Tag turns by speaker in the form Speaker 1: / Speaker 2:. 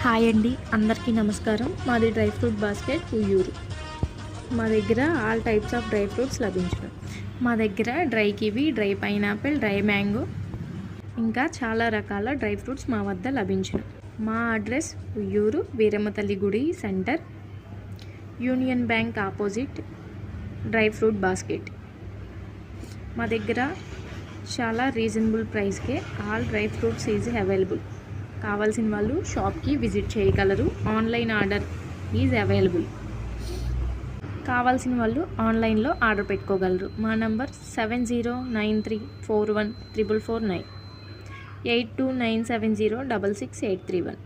Speaker 1: Hi అండి, అందరికీ నమస్కారం. మాది డ్రై ఫ్రూట్ బాస్కెట్ ఉయ్యూరు. మా దగ్గర all types of dry fruits లభించును. మా దగ్గర dry kiwi, dry pineapple, dry mango ఇంకా చాలా రకాల డ్రై ఫ్రూట్స్ మా వద్ద లభించును. మా అడ్రస్ ఉయ్యూరు వీరమ్మ తల్లి గుడి centre, union bank opposite, dry fruit basket. మా దగ్గర చాలా రీజనబుల్ ప్రైస్కే all dry fruits is available. కావాల్సిన వాళ్ళు షాప్కి విజిట్ చేయగలరు. Online order is available. కావాల్సిన వాళ్ళు ఆన్లైన్లో ఆర్డర్ పెట్టుకోగలరు. మా నంబర్ 7093414449, 8297066831.